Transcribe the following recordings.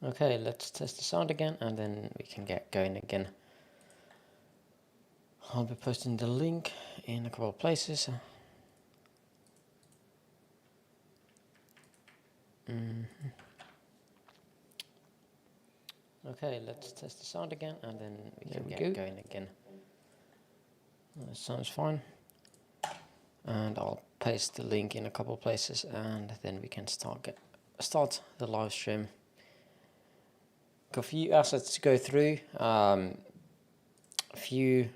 Okay, let's test the sound again and then we can get going again. I'll be posting the link in a couple of places. Okay, let's test the sound again and then we can get going again. Sounds fine. And I'll paste the link in a couple of places and then we can start the live stream. Got a few assets to go through, a few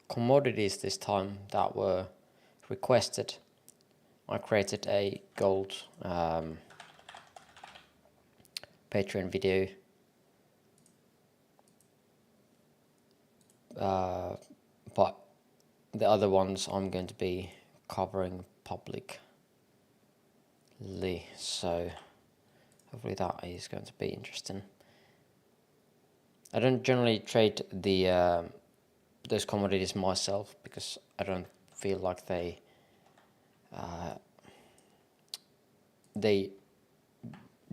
commodities this time that were requested. I created a gold Patreon video, but the other ones I'm going to be covering publicly, so hopefully that is going to be interesting. I don't generally trade the those commodities myself because I don't feel like they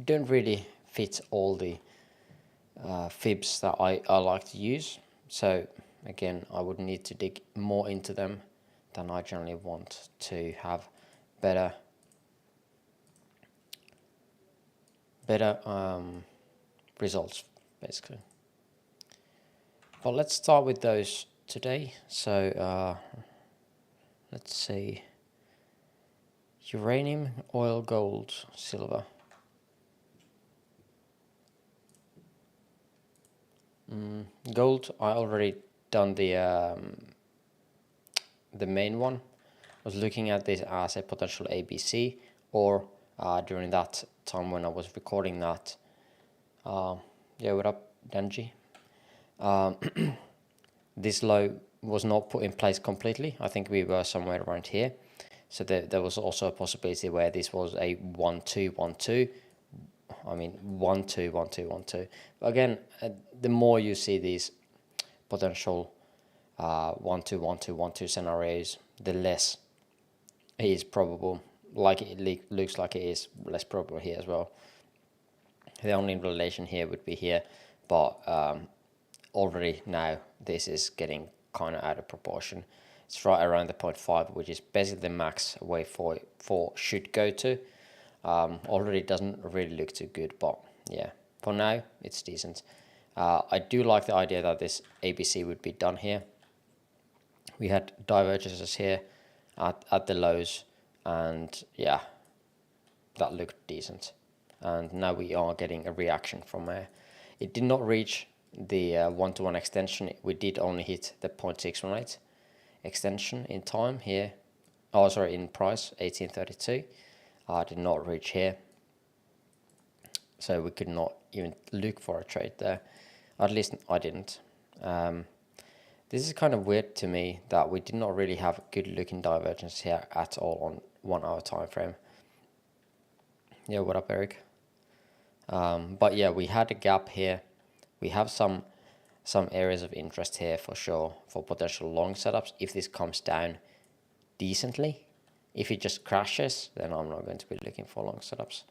don't really fit all the fibs that I like to use. So again, I would need to dig more into them than I generally want to have better results, basically. But let's start with those today. So let's see, uranium, oil, gold, silver. Gold, I already done the main one. I was looking at this as a potential ABC, or during that time when I was recording that. Yeah, what up, Danji? This low was not put in place completely. I think we were somewhere around here. So there was also a possibility where this was a 1-2-1-2. I mean 1-2-1-2-1-2. But again, the more you see these potential 1-2-1-2-1-2 scenarios, the less it is probable. Like it looks like it is less probable here as well. The only relation here would be here, but already now this is getting kind of out of proportion. It's right around the 0.5, which is basically the max wave 4 should go to. Already doesn't really look too good, but yeah, for now it's decent. I do like the idea that this ABC would be done here. We had divergences here at the lows, and yeah, that looked decent. And now we are getting a reaction from it did not reach the 1-to-1 extension. We did only hit the 0.618 extension in time here. Oh, sorry, in price 1832. Did not reach here, so we could not even look for a trade there. At least I didn't. This is kind of weird to me that we did not really have good looking divergence here at all on 1 hour time frame. Yeah, what up, Eric? But yeah, we had a gap here. We have some areas of interest here for sure for potential long setups if this comes down decently. If it just crashes, then I'm not going to be looking for long setups.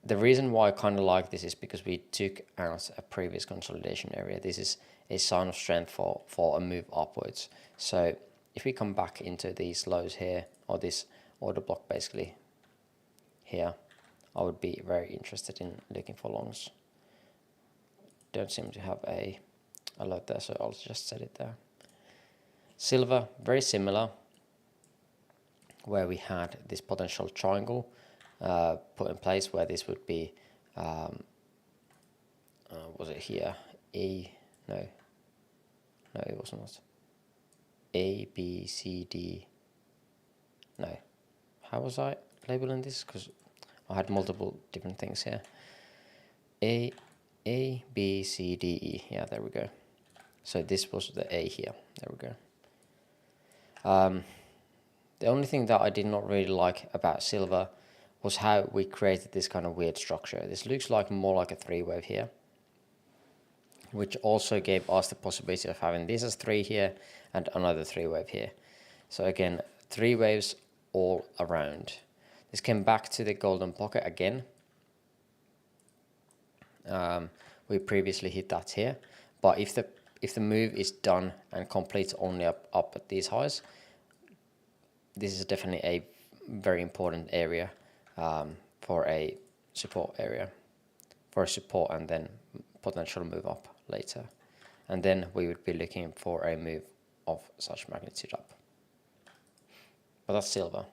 The reason why I kind of like this is because we took out a previous consolidation area. This is a sign of strength for a move upwards. So if we come back into these lows here, or this order block basically here, I would be very interested in looking for longs. Don't seem to have a lot there, so I'll just set it there. Silver, very similar, where we had this potential triangle put in place, where this would be, was it here? No, it was not. A, B, C, D. No, how was I labeling this? Because I had multiple different things here. A, B, C, D, E. Yeah, there we go. So this was the A here. There we go. The only thing that I did not really like about silver was how we created this kind of weird structure. This looks like more like a 3-wave here, which also gave us the possibility of having this as 3 here and another 3-wave here. So again, 3 waves all around. This came back to the golden pocket again. We previously hit that here, but if the move is done and completes only up at these highs, this is definitely a very important area for a support area, for a support and then potential move up later. And then we would be looking for a move of such magnitude up. But that's silver.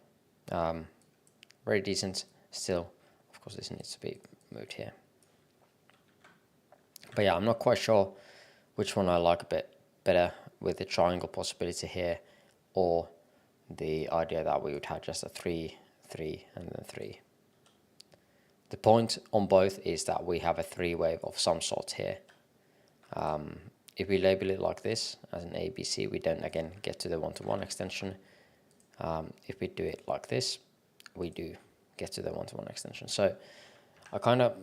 Very decent still. Of course, this needs to be moved here. But yeah, I'm not quite sure which one I like a bit better, with the triangle possibility here or the idea that we would have just a 3, 3 and then 3. The point on both is that we have a 3 wave of some sort here. If we label it like this as an ABC, we don't again get to the 1-to-1 extension. If we do it like this, we do get to the 1-to-1 extension. So I kind of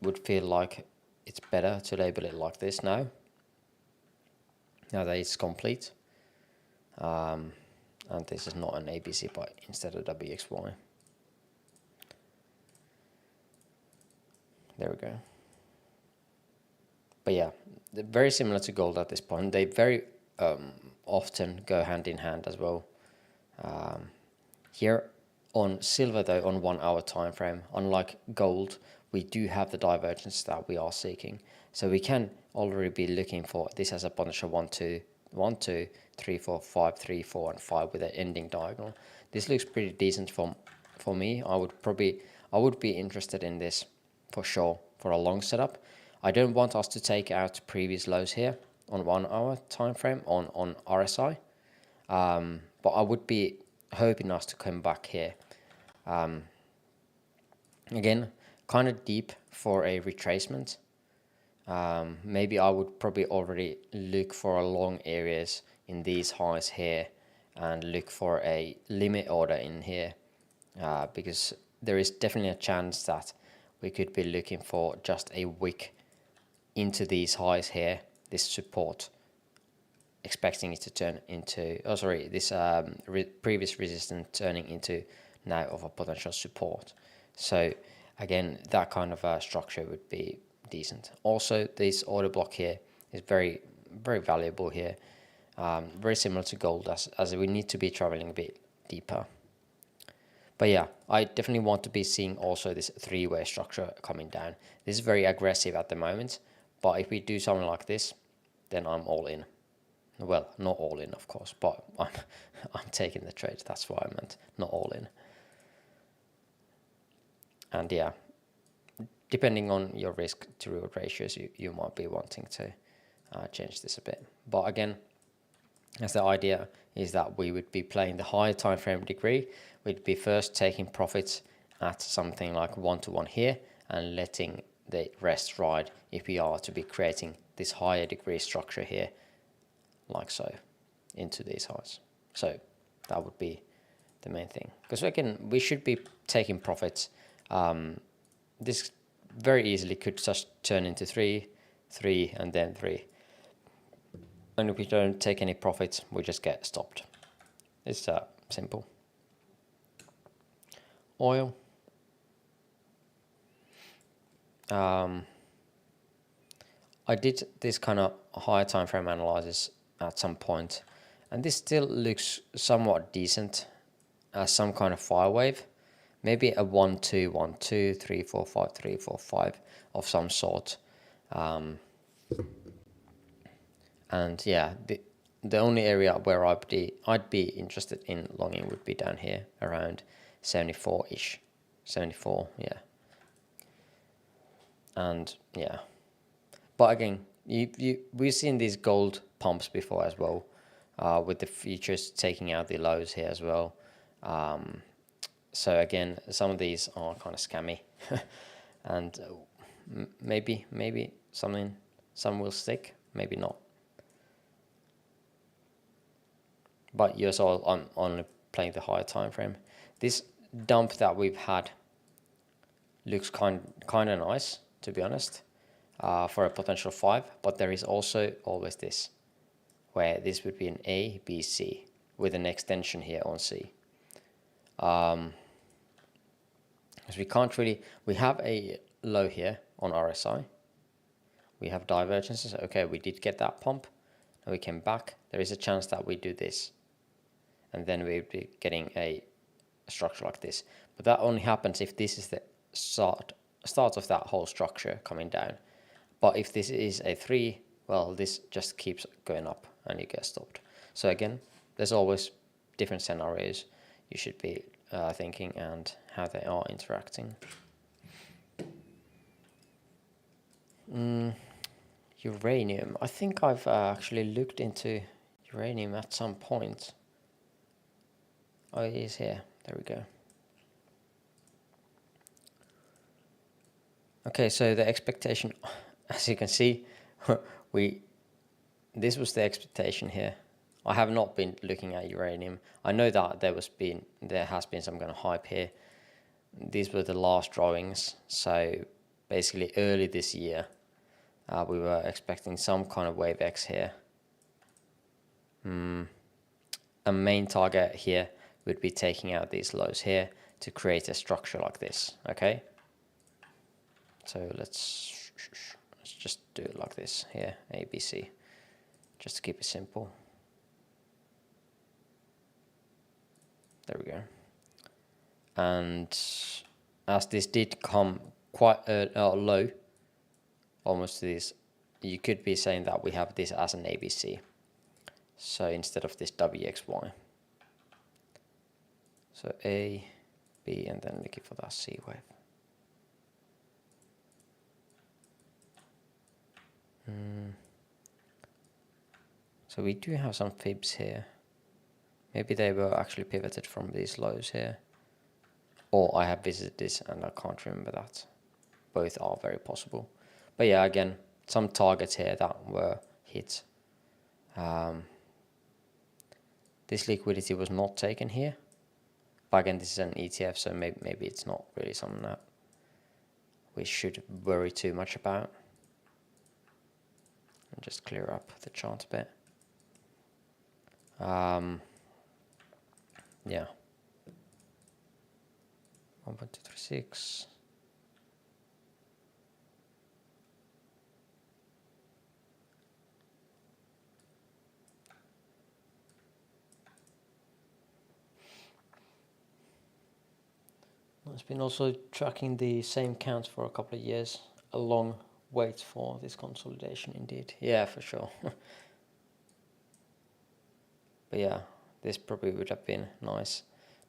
would feel like it's better to label it like this now that it's complete. And this is not an ABC, but instead a WXY. There we go. But yeah, they're very similar to gold at this point. They very often go hand in hand as well. Here on silver though, on 1 hour time frame, unlike gold, we do have the divergence that we are seeking. So we can already be looking for this as a potential 1, 2, 1, 2, 3, 4, 5, 3, 4, and 5 with an ending diagonal. This looks pretty decent for me. I would be interested in this for sure for a long setup. I don't want us to take out previous lows here on 1 hour time frame on RSI, but I would be hoping us to come back here. Again, kind of deep for a retracement. Maybe I would probably already look for a long areas in these highs here and look for a limit order in here, because there is definitely a chance that we could be looking for just a wick into these highs here, this support, expecting it to turn into, this previous resistance turning into now of a potential support. So again, that kind of structure would be decent. Also, this order block here is very, very valuable here. Very similar to gold, as we need to be traveling a bit deeper. But yeah, I definitely want to be seeing also this 3-way structure coming down. This is very aggressive at the moment, but if we do something like this, then I'm all in. Well, not all in, of course, but I'm taking the trade. That's what I meant, not all in. And yeah, depending on your risk to reward ratios, you might be wanting to change this a bit. But again, as the idea is that we would be playing the higher time frame degree, we'd be first taking profits at something like 1-to-1 here and letting the rest ride if we are to be creating this higher degree structure here, like so, into these highs. So that would be the main thing. Because again, we should be taking profits. This very easily could just turn into 3, 3, and then 3. And if we don't take any profits, we just get stopped. It's simple. Oil. I did this kind of higher time frame analysis at some point, and this still looks somewhat decent as some kind of fire wave. Maybe a 1, 2, 1, 2, 3, 4, 5, 3, 4, 5 of some sort. And yeah, the only area where I'd be interested in longing would be down here around 74-ish. 74, yeah. And yeah. But again, we've seen these gold pumps before as well, with the futures taking out the lows here as well. So again, some of these are kind of scammy, and maybe some will stick, maybe not. But yes, I'm only playing the higher time frame. This dump that we've had looks kind of nice, to be honest, for a potential 5. But there is also always this, where this would be an A, B, C with an extension here on C. Because we can't really, we have a low here on RSI. We have divergences. Okay, we did get that pump. And we came back. There is a chance that we do this. And then we'd be getting a structure like this. But that only happens if this is the start of that whole structure coming down. But if this is a 3, well, this just keeps going up and you get stopped. So again, there's always different scenarios you should be thinking and how they are interacting. Uranium. I think I've actually looked into uranium at some point. Oh, it is here. There we go. Okay, so the expectation, as you can see, this was the expectation here. I have not been looking at uranium. I know that there has been some kind of hype here. These were the last drawings. So basically early this year, we were expecting some kind of wave X here. A main target here would be taking out these lows here to create a structure like this, okay? So let's just do it like this here, ABC, just to keep it simple. There we go. And as this did come quite low, almost to this, you could be saying that we have this as an ABC. So instead of this WXY. So A, B, and then looking for that C wave. So we do have some fibs here. Maybe they were actually pivoted from these lows here. Or I have visited this and I can't remember that. Both are very possible. But yeah, again, some targets here that were hit. This liquidity was not taken here. But again, this is an ETF, so maybe it's not really something that we should worry too much about. And just clear up the chart a bit. Yeah. 1.236. It's been also tracking the same counts for a couple of years. A long wait for this consolidation indeed. Yeah, for sure. But yeah, this probably would have been nice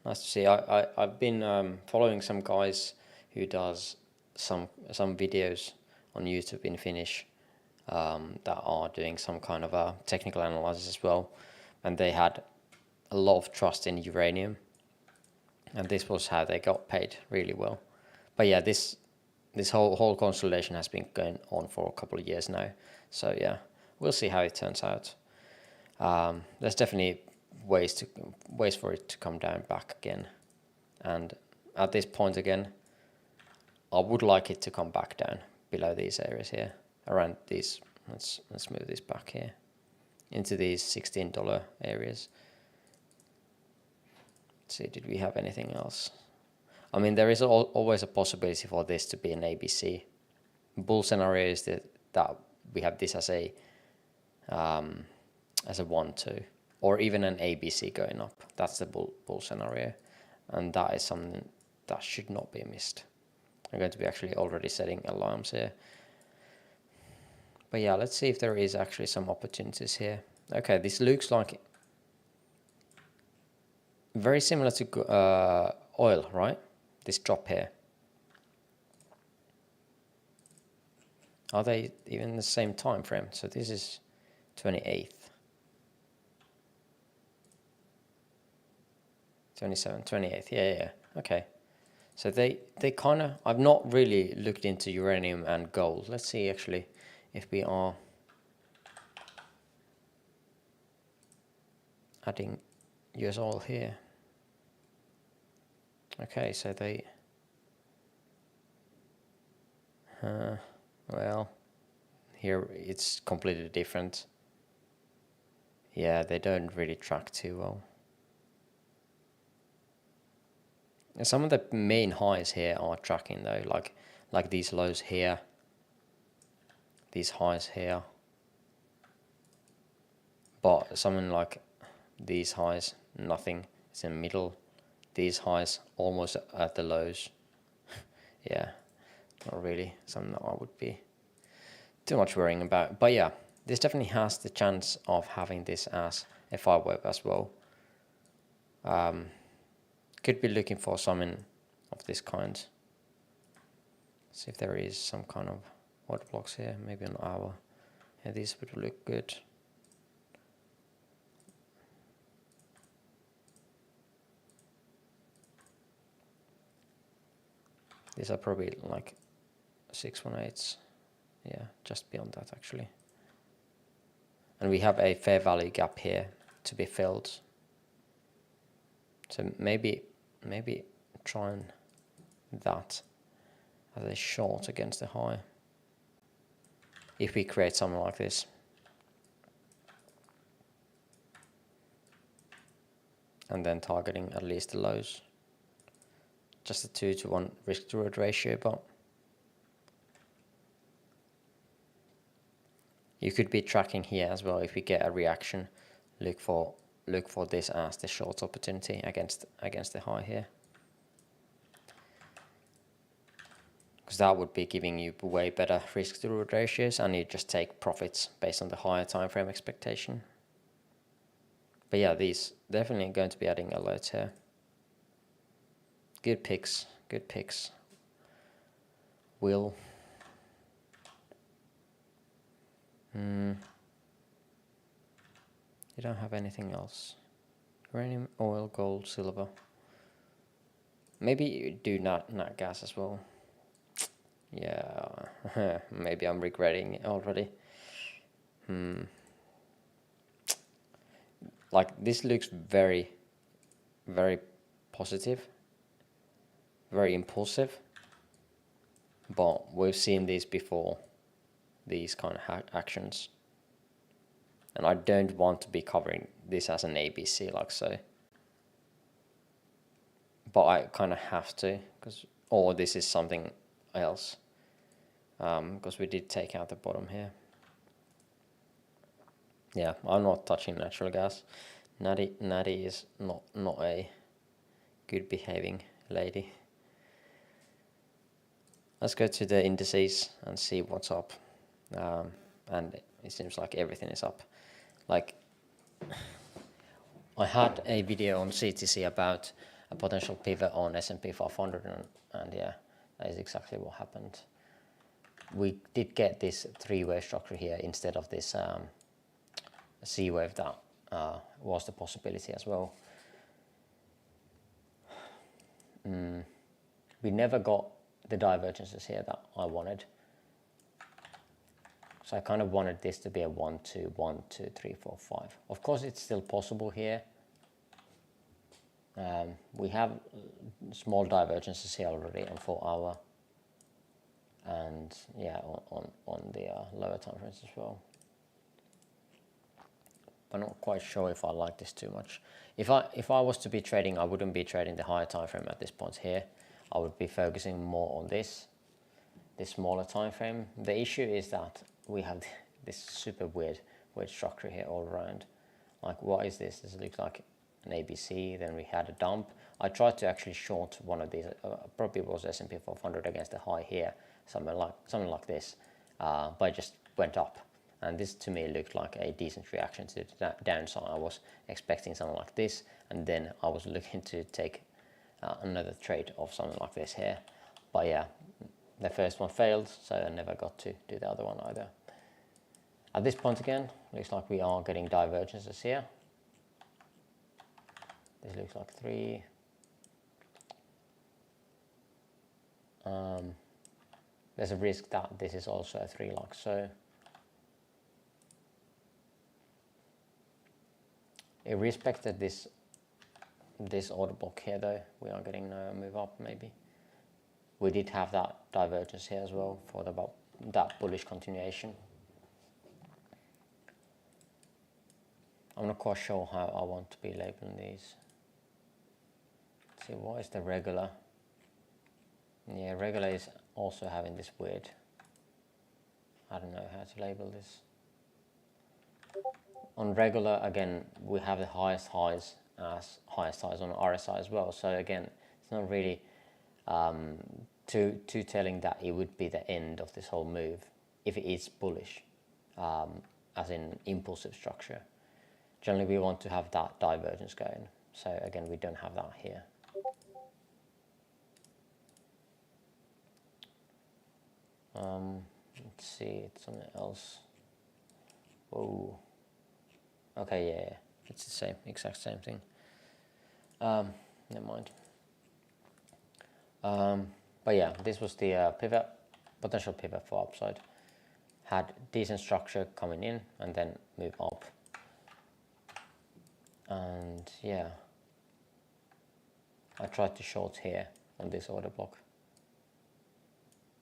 to see. I've been following some guys who does some videos on YouTube in Finnish that are doing some kind of a technical analysis as well, and they had a lot of trust in uranium, and this was how they got paid really well. But yeah, this whole consolidation has been going on for a couple of years now, so yeah, we'll see how it turns out. There's definitely ways for it to come down back again, and at this point again, I would like it to come back down below these areas here, around these. Let's move this back here into these $16 areas. Let's see, did we have anything else? I mean, there is always a possibility for this to be an ABC. Bull scenario is that we have this as a 1-2, or even an ABC going up. That's the bull scenario, and that is something that should not be missed. I'm going to be actually already setting alarms here. But yeah, let's see if there is actually some opportunities here. Okay, this looks like very similar to oil, right? This drop here. Are they even the same time frame? So this is 28th. 27th, 28th, yeah. Okay. So they kind of, I've not really looked into uranium and gold. Let's see actually if we are adding US oil here. Okay, so they, well, here it's completely different. Yeah, they don't really track too well. And some of the main highs here are tracking though, like these lows here, these highs here. But something like these highs, nothing. It's in the middle. These highs almost at the lows. Yeah, not really something that I would be too much worrying about. But yeah, this definitely has the chance of having this as a 5-wave as well. Could be looking for something of this kind. See if there is some kind of order blocks here, maybe an hour. Yeah, these would look good. These are probably like 618s. Yeah, just beyond that actually. And we have a fair value gap here to be filled. So maybe trying that as a short against the high. If we create something like this. And then targeting at least the lows. Just a 2-to-1 risk to reward ratio, but you could be tracking here as well. If we get a reaction, look for this as the short opportunity against the high here, because that would be giving you way better risk to reward ratios, and you just take profits based on the higher time frame expectation. But yeah, these definitely going to be adding alerts here. Good picks. Will. You don't have anything else. Uranium, oil, gold, silver. Maybe you do nat gas as well. Yeah, maybe I'm regretting it already. Like this looks very, very positive, very impulsive. But we've seen these before, these kind of actions. And I don't want to be covering this as an ABC like so. But I kind of have to, or this is something else. Because we did take out the bottom here. Yeah, I'm not touching natural gas. Natty is not a good behaving lady. Let's go to the indices and see what's up. And it seems like everything is up. Like, I had a video on CTC about a potential pivot on S&P 500, and yeah, that is exactly what happened. We did get this 3-wave structure here instead of this C-wave that was the possibility as well. We never got the divergences here that I wanted. So I kind of wanted this to be a 1, 2, 1, 2, 3, 4, 5. Of course, it's still possible here. We have small divergences here already on 4 hour. And yeah, on the lower time frames as well. I'm not quite sure if I like this too much. If I was to be trading, I wouldn't be trading the higher time frame at this point here. I would be focusing more on this smaller time frame. The issue is that we have this super weird structure here all around. Like, what is this? This looks like an ABC. Then we had a dump. I tried to actually short one of these. Probably was S&P 500 against the high here, something like this. But it just went up. And this to me looked like a decent reaction to the downside. I was expecting something like this, and then I was looking to take another trade of something like this here. But yeah, the first one failed, so I never got to do the other one either. At this point again, looks like we are getting divergences here. This looks like 3. There's a risk that this is also a 3 like so. It respected this order block here though. We are getting a move up maybe. We did have that divergence here as well for that bullish continuation. I'm not quite sure how I want to be labeling these. see, what is the regular? Yeah, regular is also having this weird, I don't know how to label this. On regular, again, we have the highest highs as highest highs on RSI as well. So again, it's not really too telling that it would be the end of this whole move if it is bullish, as in impulsive structure. Generally, we want to have that divergence going. So again, we don't have that here. Let's see, it's something else. Whoa. Okay, yeah, it's the same, exact same thing. Never mind. But yeah, this was the pivot, potential pivot for upside. Had decent structure coming in and then move up. And yeah, I tried to short here on this order block.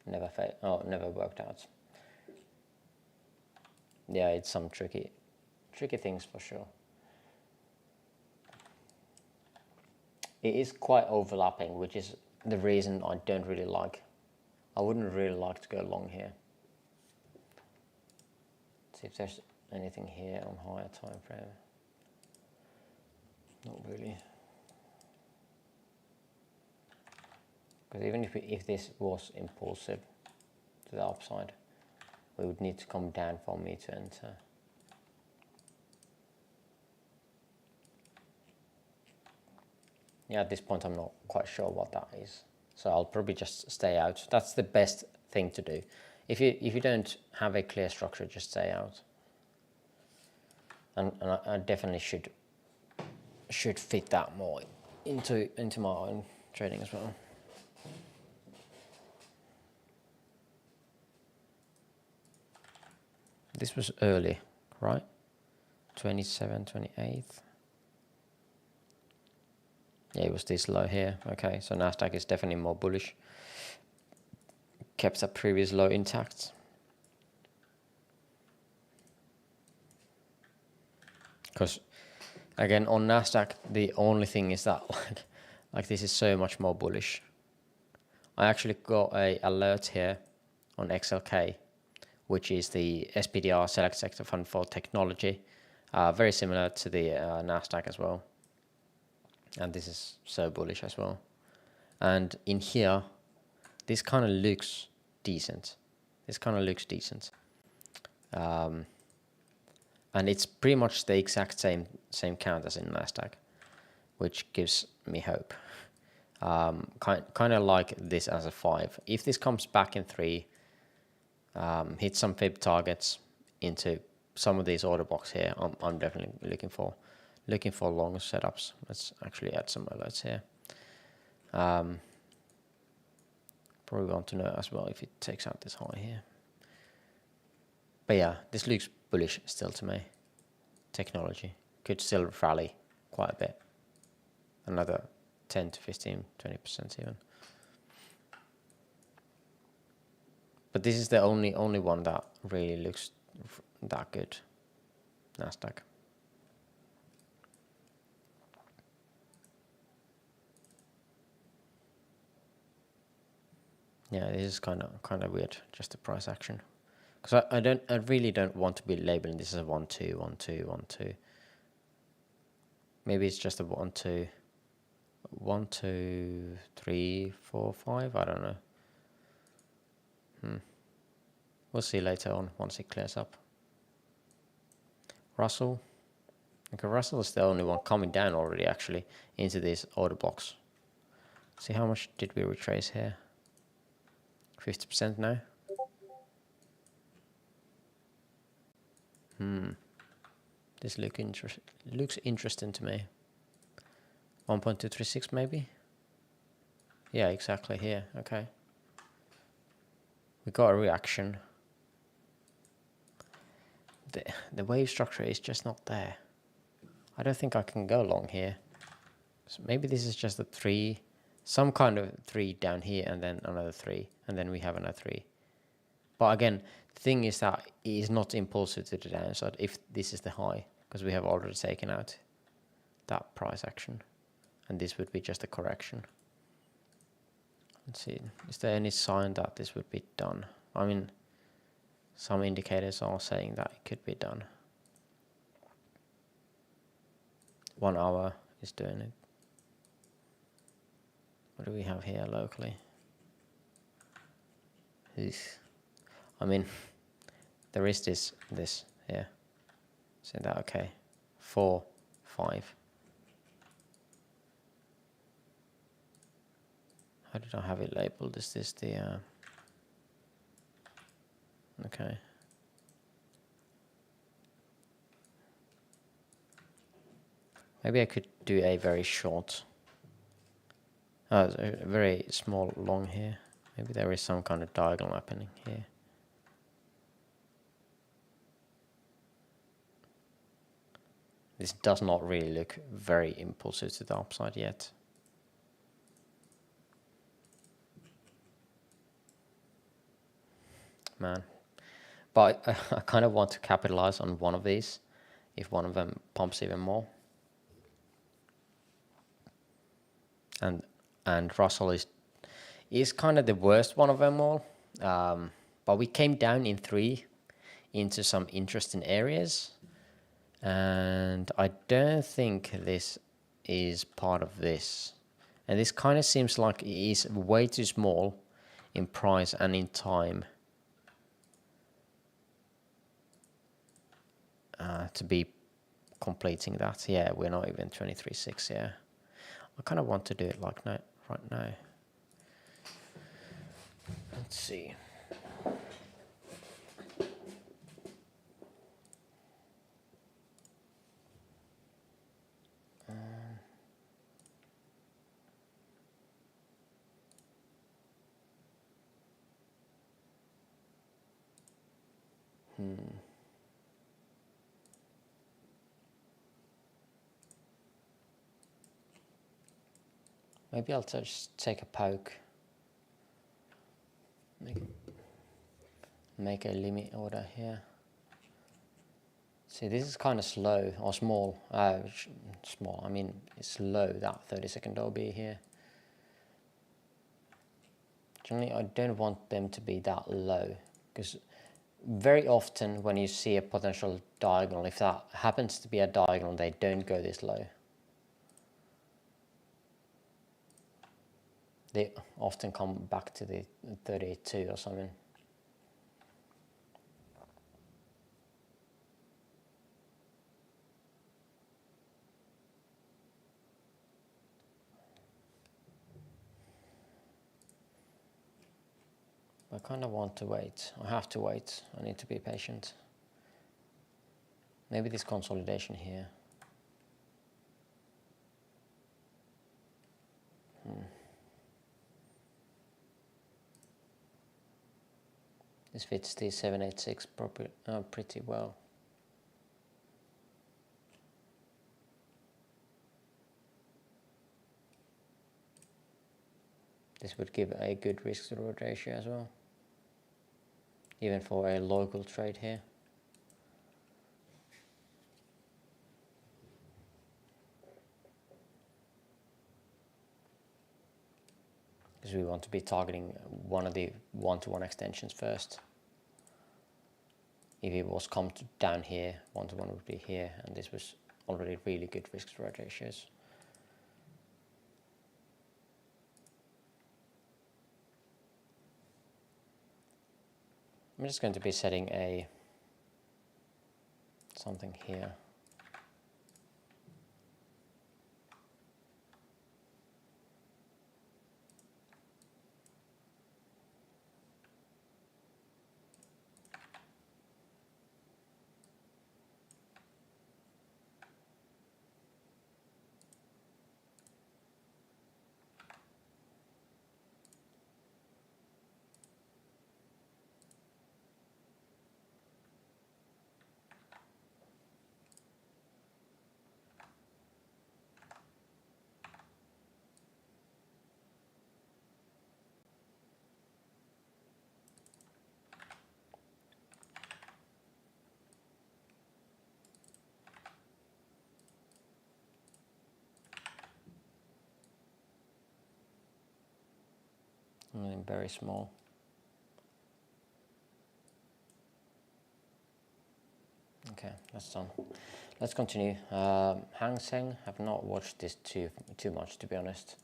Never worked out. Yeah, it's some tricky things for sure. It is quite overlapping, which is the reason I don't really like. I wouldn't really like to go long here. Let's see if there's anything here on higher time frame. Not really. Because even if this was impulsive to the upside, we would need to come down for me to enter. Yeah, at this point I'm not quite sure what that is, so I'll probably just stay out. That's the best thing to do. If you don't have a clear structure, just stay out. And I definitely should fit that more into my own trading as well. This was early, right? 27, 28th. Yeah, it was this low here. Okay, so Nasdaq is definitely more bullish. Kept a previous low intact. Because again, on Nasdaq, the only thing is that like this is so much more bullish. I actually got a alert here on XLK, which is the SPDR Select Sector Fund for Technology, very similar to the Nasdaq as well. And this is so bullish as well. And in here, this kind of looks decent. And it's pretty much the exact same count as in Nasdaq, which gives me hope. Kind of like this as a 5. If this comes back in 3, hit some fib targets into some of these order blocks here, I'm definitely looking for longer setups. Let's actually add some alerts here. Probably want to know as well if it takes out this high here. But yeah, this looks bullish still to me. Technology could still rally quite a bit. Another 10 to 15, 20% even. But this is the only one that really looks that good. Nasdaq. Yeah, this is kind of weird, just the price action, because I really don't want to be labeling this as a 1 2 1 2 1 2. Maybe it's just a 1 2 1 2 3 4 5. I don't know. We'll see later on once it clears up. Russell. Okay, Russell is the only one coming down already actually into these order blocks. See how much did we retrace here? 50% now. This looks interesting to me. 1.236 maybe? Yeah, exactly here. Okay. We got a reaction. The wave structure is just not there. I don't think I can go long here. So maybe this is just a 3, some kind of 3 down here and then another 3, and then we have another 3. But again, the thing is that it is not impulsive to the downside if this is the high, because we have already taken out that price action. and this would be just a correction. Let's see, is there any sign that this would be done? I mean, some indicators are saying that it could be done. 1 hour is doing it. What do we have here locally? I mean, there is this here. Is that okay? 4, 5. How did I have it labeled? Is this the okay. Maybe I could do a very short, a very small long here. Maybe there is some kind of diagonal happening here. This does not really look very impulsive to the upside yet. Man. But I kind of want to capitalize on one of these, if one of them pumps even more. And Russell is kind of the worst one of them all. But we came down in 3 into some interesting areas. And I don't think this is part of this. And this kind of seems like it is way too small in price and in time to be completing that. Yeah, we're not even 23.6, yeah. I kind of want to do it like right now. Let's see. Maybe I'll just take a poke. Make a limit order here. See, this is kind of slow or small. Small. I mean, it's low, that 30-second OB here. Generally, I don't want them to be that low, because very often when you see a potential diagonal, if that happens to be a diagonal, they don't go this low. They often come back to the 32 or something. I kind of want to wait. I have to wait. I need to be patient. Maybe this consolidation here. This fits the 786 pretty well. This would give a good risk to reward ratio as well, even for a local trade here. Because we want to be targeting one of the one-to-one extensions first. If it was come down here, one-to-one would be here, and this was already really good risk-to-reward ratios. I'm just going to be setting something here. Something very small. Okay, that's done. Let's continue. Hang Seng, I've not watched this too much, to be honest,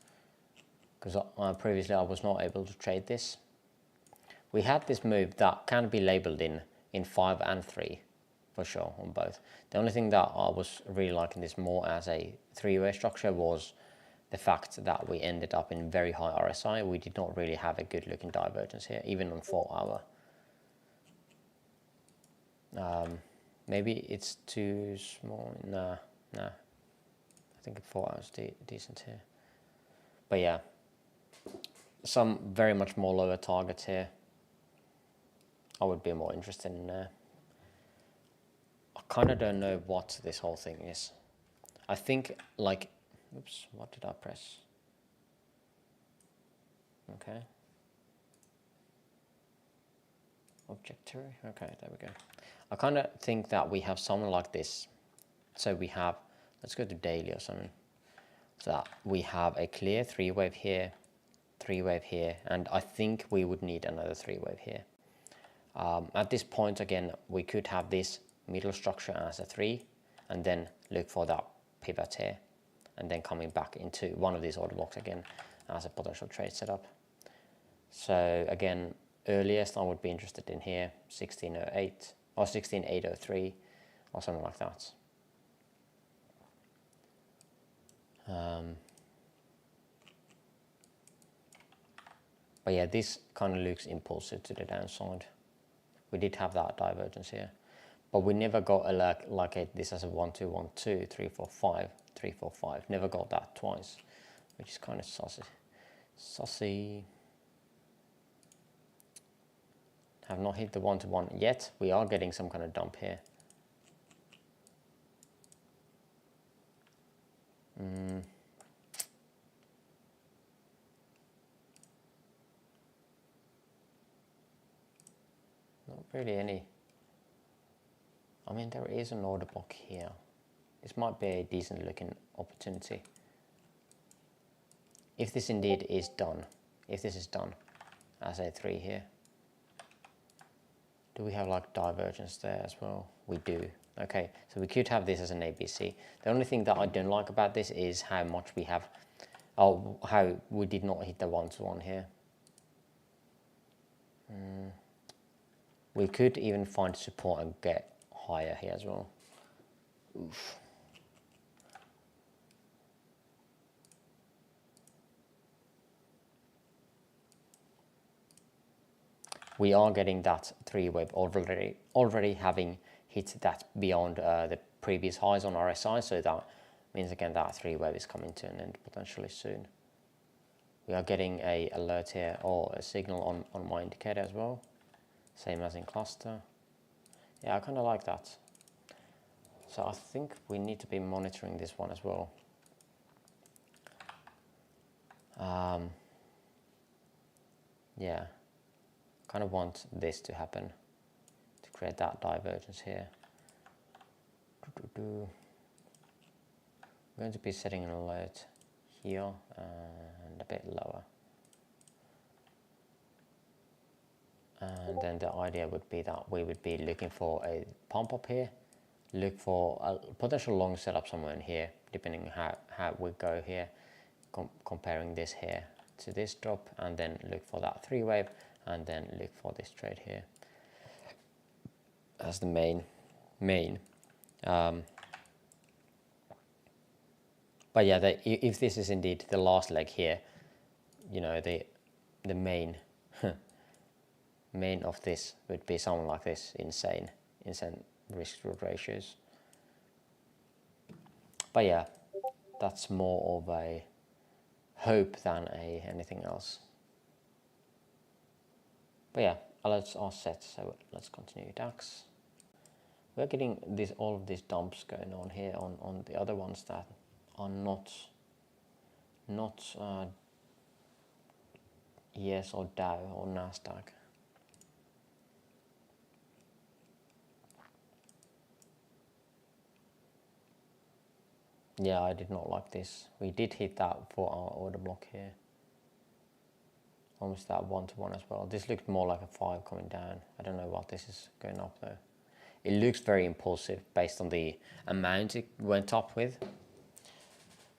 because previously I was not able to trade this. We had this move that can be labeled in 5 and 3, for sure, on both. The only thing that I was really liking this more as a 3-way structure was the fact that we ended up in very high RSI. We did not really have a good looking divergence here, even on 4 hour. Maybe it's too small. Nah. I think 4 hours decent here. But yeah, some very much more lower targets here. I would be more interested in there. I kind of don't know what this whole thing is. I think like, oops, what did I press? Okay. Objectory, okay, there we go. I kind of think that we have something like this. So we have, let's go to daily or something. So that we have a clear 3-wave here, 3-wave here, and I think we would need another 3-wave here. At this point, again, we could have this middle structure as a 3, and then look for that pivot here, and then coming back into one of these order blocks again as a potential trade setup. So again, earliest I would be interested in here, 1608 or 16803 or something like that. But yeah, this kind of looks impulsive to the downside. We did have that divergence here, but we never got a this as a 1 2 1 2 3 4 5 3 4 5. Never got that twice, which is kind of saucy. Have not hit the 1 to 1 yet. We are getting some kind of dump here. Not really any. I mean, there is an order block here. This might be a decent looking opportunity. If this indeed is done, if this is done as a 3 here. Do we have like divergence there as well? We do. Okay, so we could have this as an ABC. The only thing that I don't like about this is how much we have, how we did not hit the 1 to 1 here. We could even find support and get higher here as well. Oof. We are getting that 3-wave already having hit that beyond the previous highs on RSI, so that means again that 3-wave is coming to an end potentially soon. We are getting a alert here or a signal on my indicator as well, same as in cluster. Yeah, I kind of like that. So I think we need to be monitoring this one as well. Yeah. Kind of want this to happen to create that divergence here. I'm going to be setting an alert here and a bit lower. And then the idea would be that we would be looking for a pump up here, look for a potential long setup somewhere in here, depending on how we go here, comparing this here to this drop, and then look for that 3-wave, and then look for this trade here as the main. But yeah, if this is indeed the last leg here, you know, the main main of this would be something like this, insane risk reward ratios. But yeah, that's more of a hope than anything else. But yeah, alerts are set, so let's continue DAX. We're getting all of these dumps going on here on the other ones that are not ES or Dow or Nasdaq. Yeah, I did not like this. We did hit that for our order block here. almost that 1-to-1 as well. This looked more like a 5 coming down. I don't know what this is going up though. It looks very impulsive based on the amount it went up with,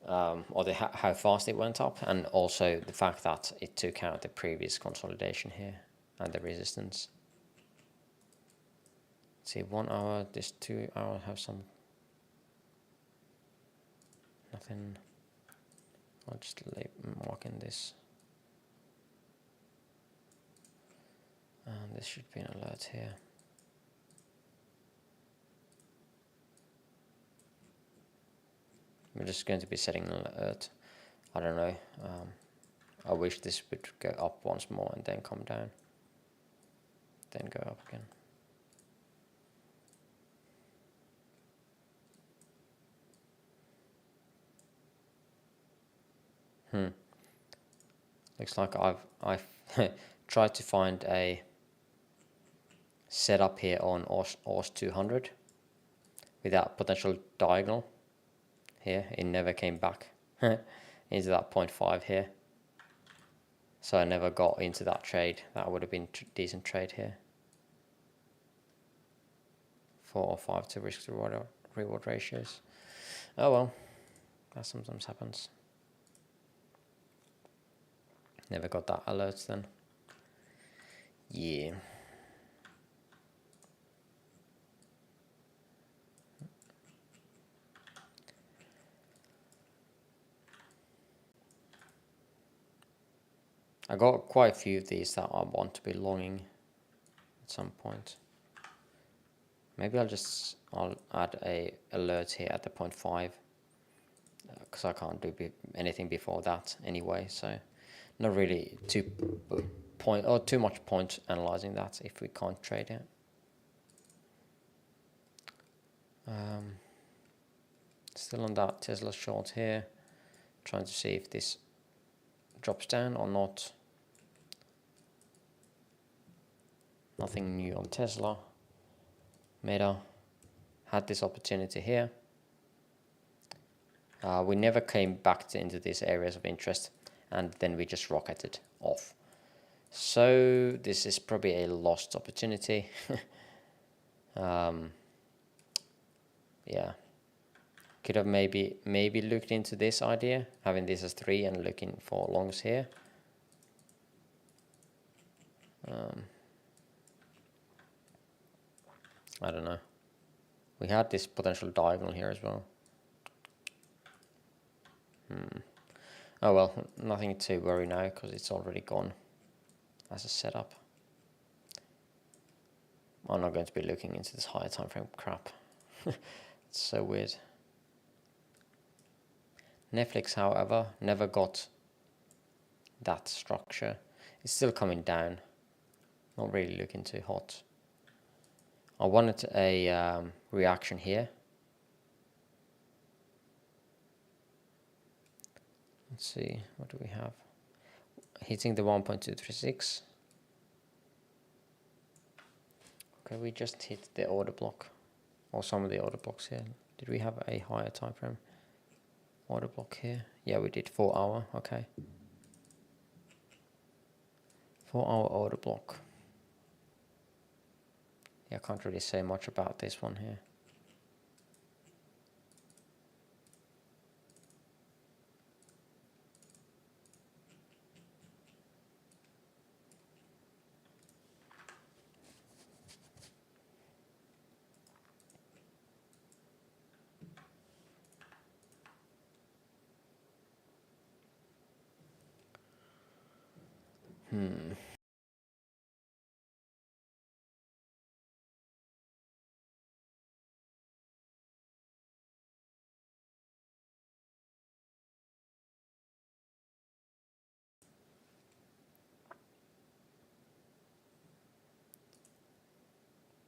or how fast it went up, and also the fact that it took out the previous consolidation here and the resistance. Let's see, 1 hour, this 2 hour have some, nothing. I'll just mark in this. And this should be an alert here. We're just going to be setting an alert. I don't know. I wish this would go up once more and then come down. Then go up again. Looks like I've tried to find a setup here on ORS 200 without potential diagonal here. It never came back into that 0.5 here, so I never got into that trade. That would have been decent trade here. 4 or 5 to risk to reward ratios. Oh well, that sometimes happens. Never got that alert then. Yeah. I got quite a few of these that I want to be longing at some point. Maybe I'll add a alert here at the 0.5 because I can't do anything before that anyway. So not really too much point analyzing that if we can't trade it. Still on that Tesla short here, trying to see if this drops down or not. Nothing new on Tesla. Meta had this opportunity here. We never came back into these areas of interest, and then we just rocketed off. So this is probably a lost opportunity. Yeah, could have maybe looked into this idea, having this as 3 and looking for longs here. I don't know. We had this potential diagonal here as well. Oh well, nothing to worry now because it's already gone as a setup. I'm not going to be looking into this higher time frame crap. It's so weird. Netflix, however, never got that structure. It's still coming down. Not really looking too hot. I wanted a reaction here. Let's see, what do we have? Hitting the 1.236. Okay, we just hit the order block, or some of the order blocks here. Did we have a higher time frame order block here? Yeah, we did 4 hour, okay. 4 hour order block. Yeah, I can't really say much about this one here.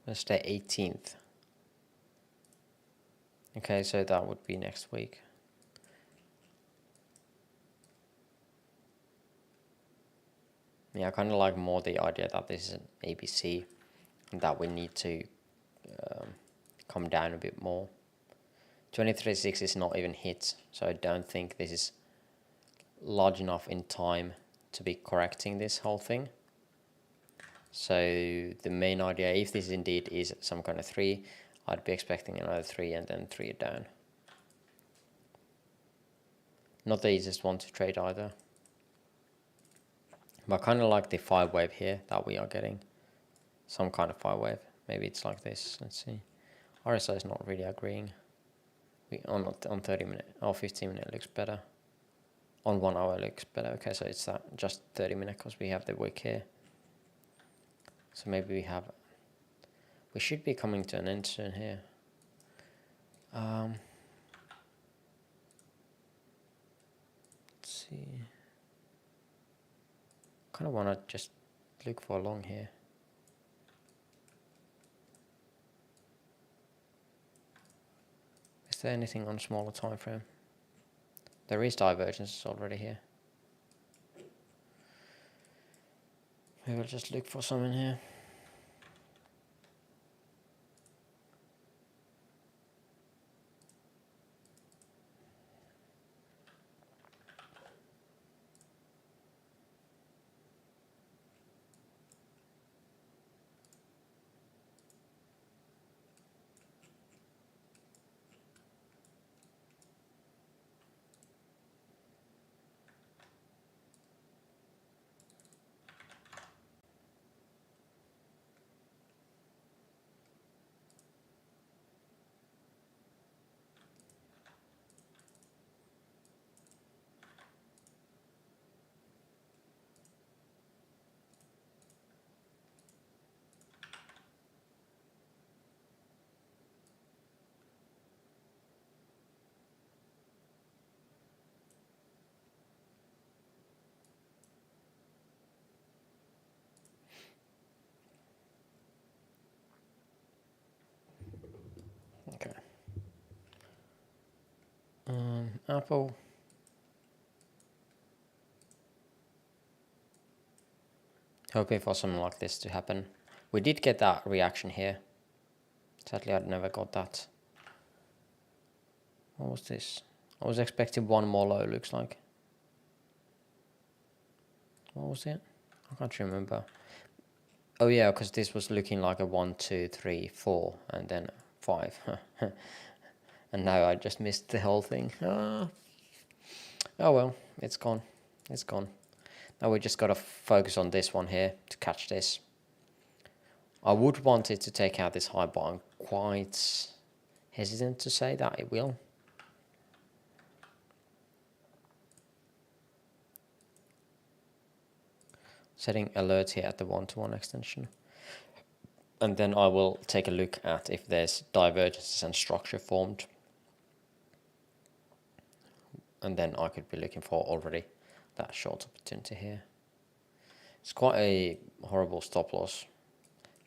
That's the 18th. Okay, so that would be next week. Yeah, I kind of like more the idea that this is an ABC and that we need to come down a bit more. 23.6 is not even hit, so I don't think this is large enough in time to be correcting this whole thing. So the main idea, if this indeed is some kind of 3, I'd be expecting another 3 and then 3 down. Not the easiest one to trade either. But I kind of like the 5 wave here that we are getting. Some kind of 5 wave. Maybe it's like this. Let's see. RSI is not really agreeing. On 30 minute or 15 minute looks better. On 1 hour looks better. Okay, so it's that just 30 minute because we have the wick here. So maybe we should be coming to an end soon here. Let's see. Kind of want to just look for a long here. Is there anything on smaller time frame? There is divergence already here. Maybe we'll just look for some in here. Okay. Apple. Hoping for something like this to happen. We did get that reaction here. Sadly, I'd never got that. What was this? I was expecting one more low, looks like. What was it? I can't remember. Oh yeah, because this was looking like a 1, 2, 3, 4, and then 5. And now I just missed the whole thing. Oh well, it's gone. It's gone. Now we just gotta focus on this one here to catch this. I would want it to take out this high, but I'm quite hesitant to say that it will. Setting alert here at the 1-to-1 extension. And then I will take a look at if there's divergences and structure formed. And then I could be looking for already that short opportunity here. It's quite a horrible stop loss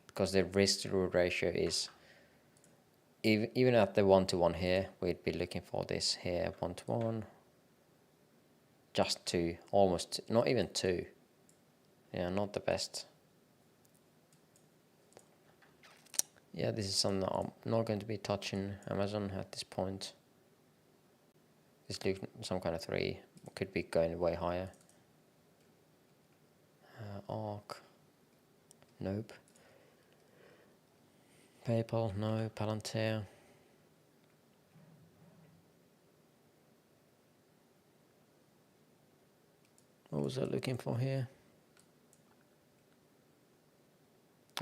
because the risk to reward ratio is even at the 1-to-1 here, we'd be looking for this here 1-to-1, just 2, almost not even 2. Yeah, not the best. Yeah, this is something that I'm not going to be touching Amazon at this point. This looks some kind of 3, could be going way higher. ARC, nope. PayPal, no. Palantir. What was I looking for here?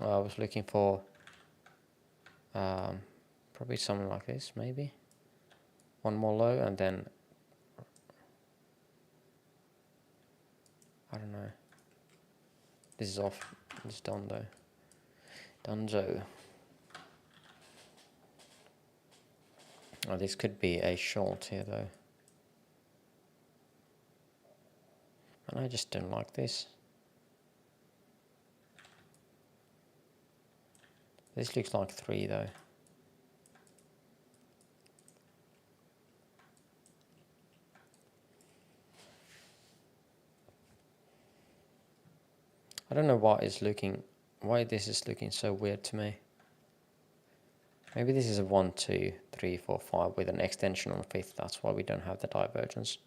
Oh, I was looking for probably something like this, maybe. One more low and then I don't know. This is off. It's done though. Dunzo. Oh, this could be a short here though. And I just don't like this. This looks like 3 though. I don't know why this is looking so weird to me. Maybe this is a 1, 2, 3, 4, 5 with an extension on 5th. That's why we don't have the divergence.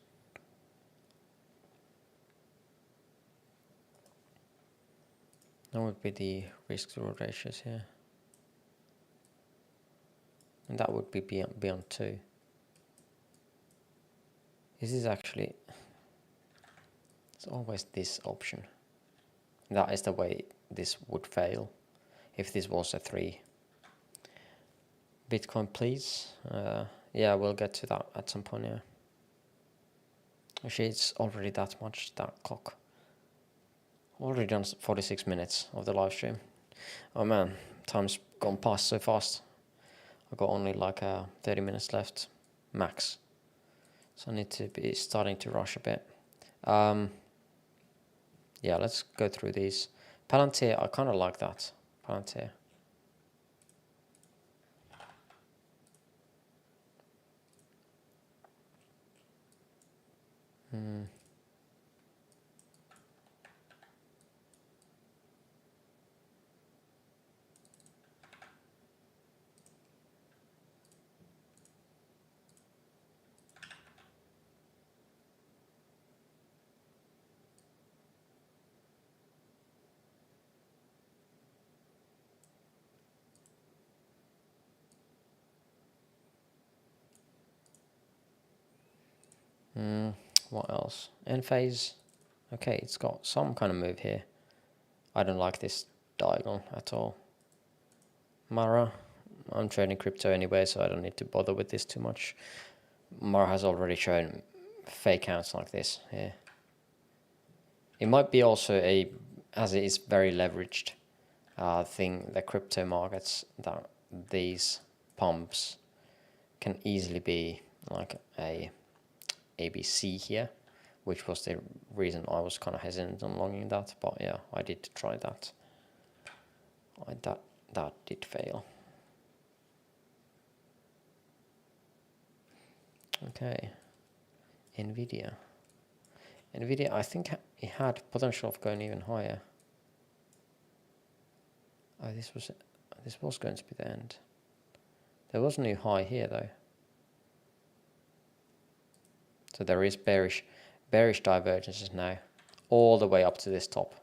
That would be the risk to reward ratios here. And that would be beyond 2. This is actually, it's always this option. That is the way this would fail if this was a 3. Bitcoin, please. Yeah, we'll get to that at some point, yeah. Actually, it's already that much, that clock. Already done 46 minutes of the live stream. Oh man, time's gone past so fast. I've got only like 30 minutes left, max. So I need to be starting to rush a bit. Yeah, let's go through these. Palantir, I kind of like that. Palantir. What else? End phase. Okay, it's got some kind of move here. I don't like this diagonal at all. Mara. I'm trading crypto anyway, so I don't need to bother with this too much. Mara has already shown fake counts like this here. It might be also as it is very leveraged thing, the crypto markets, that these pumps can easily be like a ABC here, which was the reason I was kind of hesitant on longing that, but yeah, I did try that. That did fail. Okay, Nvidia, I think it had potential of going even higher. Oh, this was going to be the end. There was a new high here though. So there is bearish divergences now, all the way up to this top.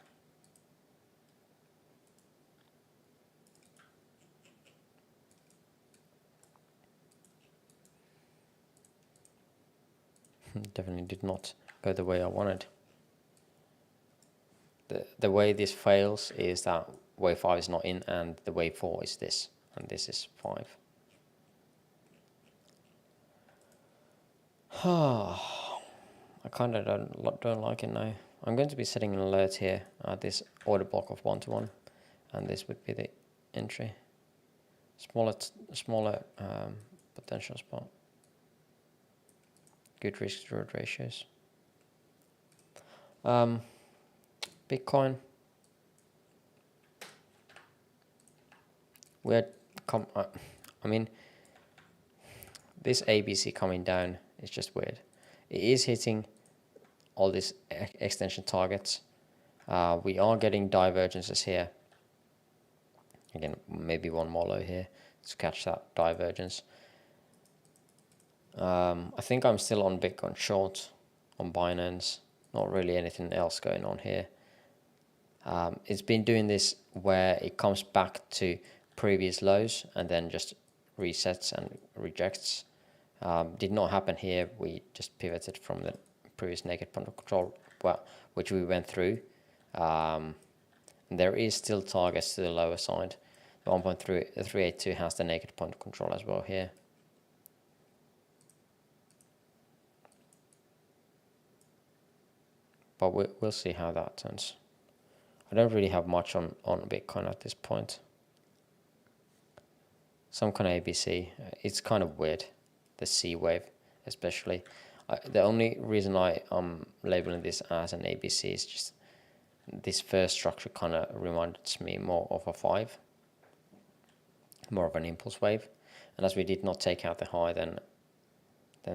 Definitely did not go the way I wanted. The way this fails is that wave 5 is not in, and the wave 4 is this, and this is 5. I kind of don't like it now. I'm going to be setting an alert here at this order block of 1 to 1, and this would be the entry. Smaller potential spot. Good risk to reward ratios. Bitcoin. I mean, this ABC coming down is just weird. It is hitting all these extension targets. We are getting divergences here. Again, maybe one more low here to catch that divergence. I think I'm still on Bitcoin short on Binance. Not really anything else going on here. It's been doing this where it comes back to previous lows and then just resets and rejects. Did not happen here. We just pivoted from the previous naked point of control, which we went through. There is still targets to the lower side. The 1.382 has the naked point of control as well here. But we'll see how that turns. I don't really have much on Bitcoin at this point. Some kind of ABC. It's kind of weird, the C wave especially. The only reason I am labeling this as an ABC is just this first structure kind of reminds me more of a 5. More of an impulse wave. And as we did not take out the high, then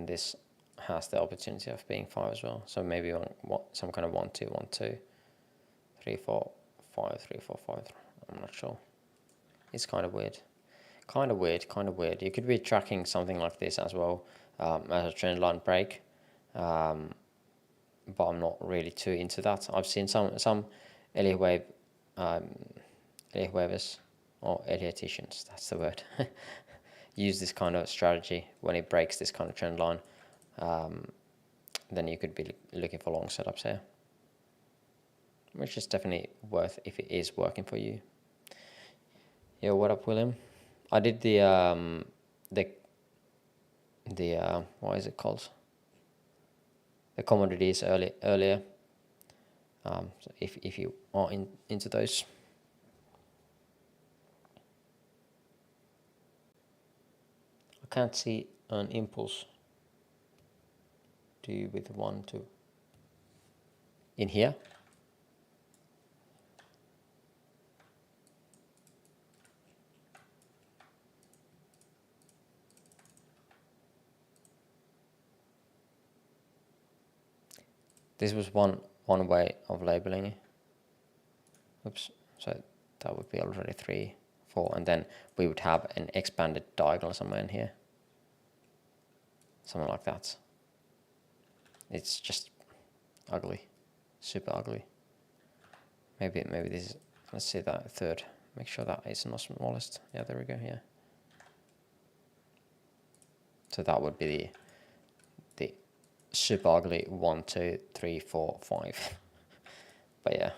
this has the opportunity of being 5 as well. So maybe some kind of 1, 2, 1, 2, 3, 4, 5, 3, 4, 5. I'm not sure. It's kind of weird. Kind of weird. You could be tracking something like this as well as a trend line break. But I'm not really too into that. I've seen some Elliott wave whoever's or Elliotticians, that's the word, use this kind of strategy when it breaks this kind of trend line, then you could be looking for long setups here, which is definitely worth if it is working for you. Yo, what up, William? I did the what is it called? The commodities earlier. So if you are into those. I can't see an impulse. Do you with 1, 2? In here? This was one way of labeling it. Oops, so that would be already 3, 4, and then we would have an expanded diagonal somewhere in here. Something like that. It's just ugly, super ugly. Maybe this is, let's see that third. Make sure that is not smallest. Yeah, there we go, yeah. So that would be the super ugly 1, 2, 3, 4, 5. But yeah.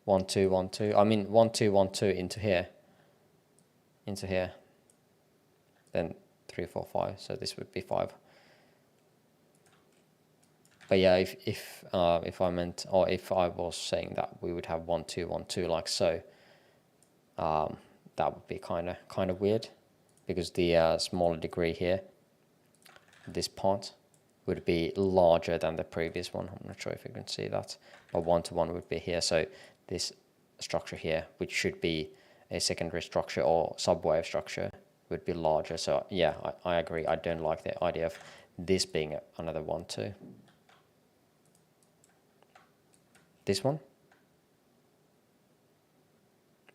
1, 2, 1, 2. I mean 1, 2, 1, 2 into here. Then 3, 4, 5. So this would be 5. But yeah, if I meant, or if I was saying that we would have 1, 2, 1, 2 like so, that would be kind of weird, because the smaller degree here, this part, would be larger than the previous one. I'm not sure if you can see that, but 1 to 1 would be here. So this structure here, which should be a secondary structure or subwave structure, would be larger. So yeah, I agree. I don't like the idea of this being another 1, 2. This one.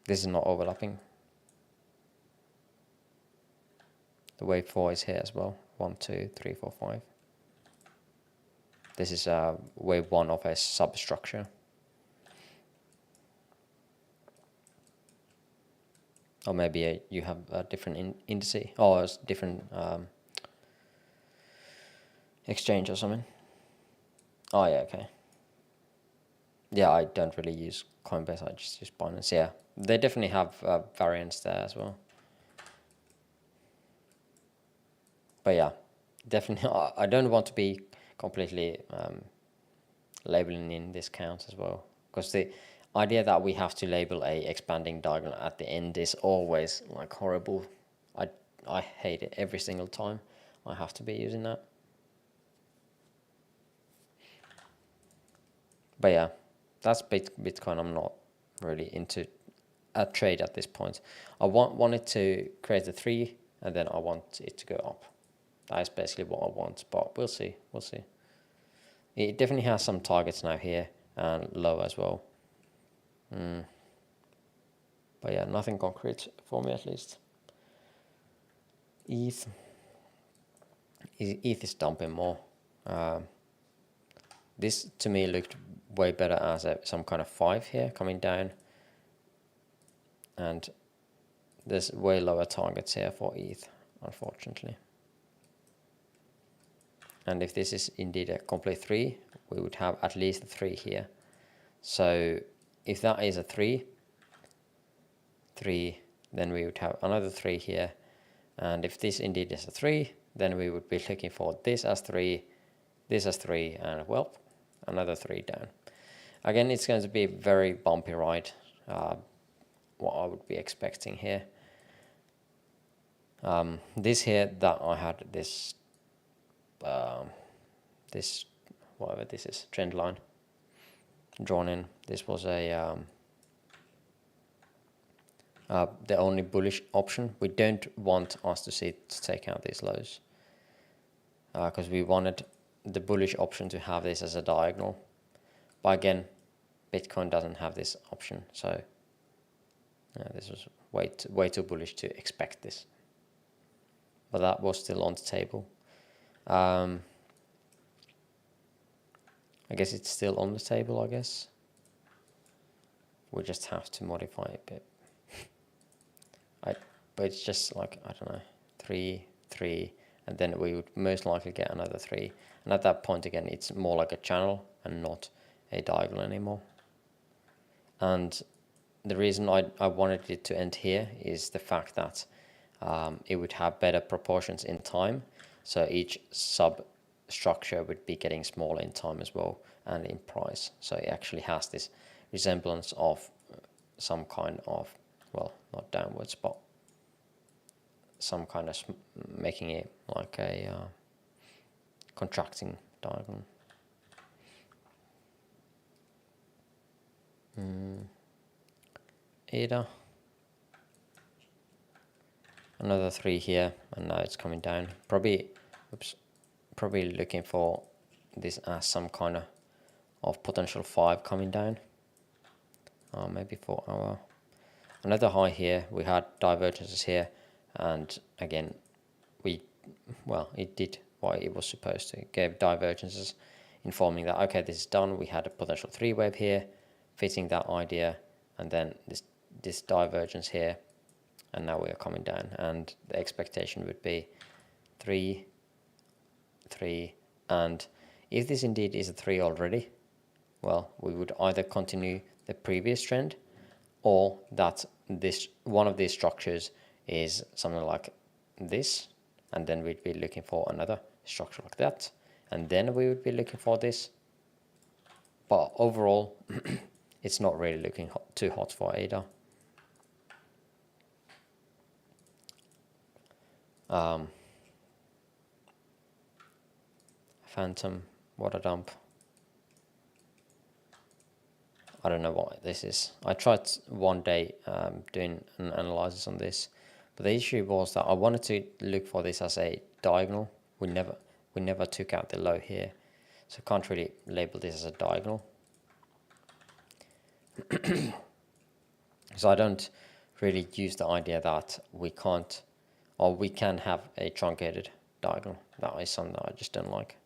This is not overlapping. The wave 4 is here as well. 1, 2, 3, 4, 5. This is wave 1 of a substructure. Or maybe you have a different indice, or a different exchange or something. Oh yeah, okay. Yeah, I don't really use Coinbase, I just use Binance. Yeah, they definitely have variants there as well. But yeah, definitely, I don't want to be completely labeling in this count as well, because the idea that we have to label a expanding diagonal at the end is always like horrible. I hate it every single time I have to be using that. But yeah, that's Bitcoin. I'm not really into a trade at this point. I want it to create a 3, and then I want it to go up. That is basically what I want, but we'll see. It definitely has some targets now here, and low as well. But yeah, nothing concrete for me at least. ETH is dumping more. This to me looked way better as some kind of 5 here coming down, and there's way lower targets here for ETH, unfortunately. And if this is indeed a complete 3, we would have at least a 3 here. So if that is a 3, then we would have another 3 here. And if this indeed is a 3, then we would be looking for this as 3, and well, another 3 down. Again, it's going to be a very bumpy ride, what I would be expecting here. This here that I had this whatever this is, trend line drawn in. This was a the only bullish option. We don't want us to take out these lows, because we wanted the bullish option to have this as a diagonal. But again, Bitcoin doesn't have this option, so this was way too bullish to expect this. But that was still on the table. I guess it's still on the table, I guess. We just have to modify it a bit. But it's just like, I don't know, 3, 3, and then we would most likely get another 3. And at that point again, it's more like a channel and not a diagonal anymore. And the reason I wanted it to end here is the fact that it would have better proportions in time. So each substructure would be getting smaller in time as well, and in price. So it actually has this resemblance of some kind of, well, not downwards, but some kind of making it like a contracting diagonal. Ada. Another 3 here, and now it's coming down. Probably looking for this as some kind of potential 5 coming down. Maybe for our another high here. We had divergences here, and again, it did what it was supposed to. It gave divergences, informing that okay, this is done. We had a potential 3 wave here, fitting that idea, and then this divergence here, and now we are coming down. And the expectation would be 3, 3, and if this indeed is a 3 already, well, we would either continue the previous trend, or that this one of these structures is something like this, and then we'd be looking for another structure like that, and then we would be looking for this. But overall, it's not really looking too hot for ADA. Phantom water dump. I don't know what this is. I tried one day doing an analysis on this, but the issue was that I wanted to look for this as a diagonal. We never took out the low here, so I can't really label this as a diagonal. So I don't really use the idea that we can't, or we can have a truncated diagonal. That is something that I just don't like.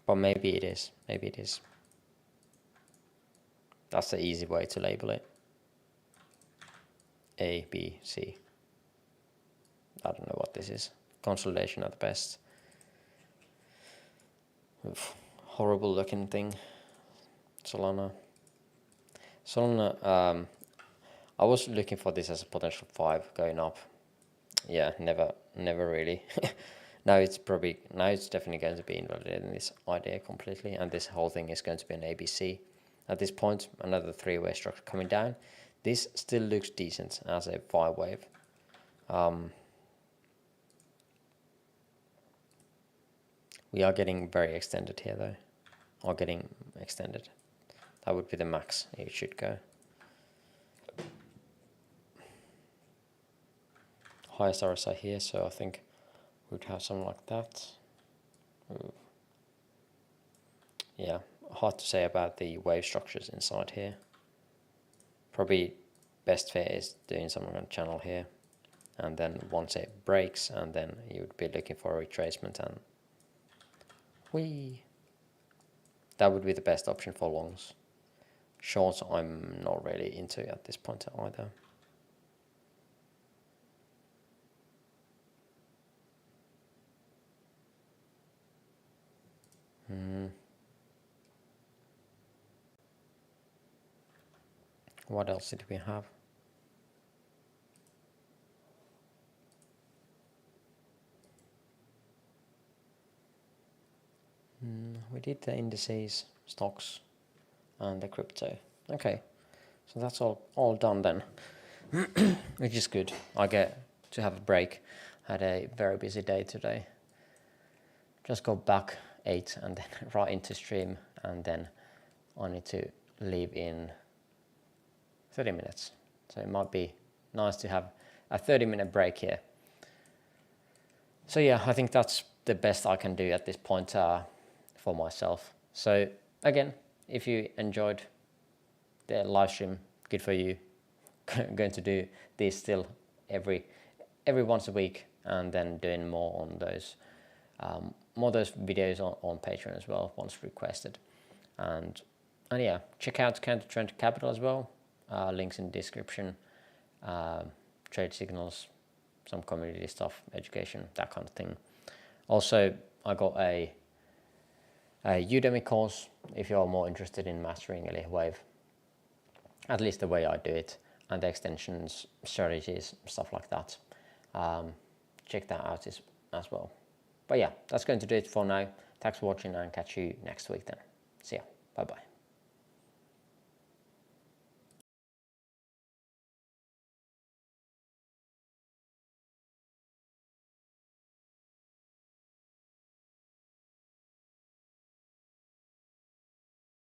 But maybe it is. Maybe it is. That's the easy way to label it. A, B, C. I don't know what this is. Consolidation at the best. Oof. Horrible looking thing. Solana. I was looking for this as a potential 5 going up. Yeah, never really. Now it's definitely going to be invalidating this idea completely, and this whole thing is going to be an ABC. At this point, another 3-way structure coming down. This still looks decent as a 5-wave. We are getting very extended here though, or getting extended. That would be the max it should go. Highest RSI here, so I think we'd have something like that. Ooh. Yeah, hard to say about the wave structures inside here. Probably best fit is doing something on channel here, and then once it breaks, and then you would be looking for a retracement, and that would be the best option for longs. Shorts I'm not really into at this point either. What else did we have? We did the indices, stocks, and the crypto. Okay, so that's all done then, which is good. I get to have a break. Had a very busy day today. Just got back 8 and then right into stream, and then I need to leave in 30 minutes. So it might be nice to have a 30-minute break here. So yeah, I think that's the best I can do at this point for myself. So again, if you enjoyed the live stream, good for you. Going to do this still every once a week, and then doing more on those More of those videos on Patreon as well once requested. And yeah, check out Counter Trend Capital as well. Links in the description. Trade signals, some community stuff, education, that kind of thing. Also, I got a Udemy course if you're more interested in mastering Elliott Wave, at least the way I do it, and the extensions, strategies, stuff like that. Check that out as well. But yeah, that's going to do it for now. Thanks for watching, and catch you next week then. See ya. Bye bye.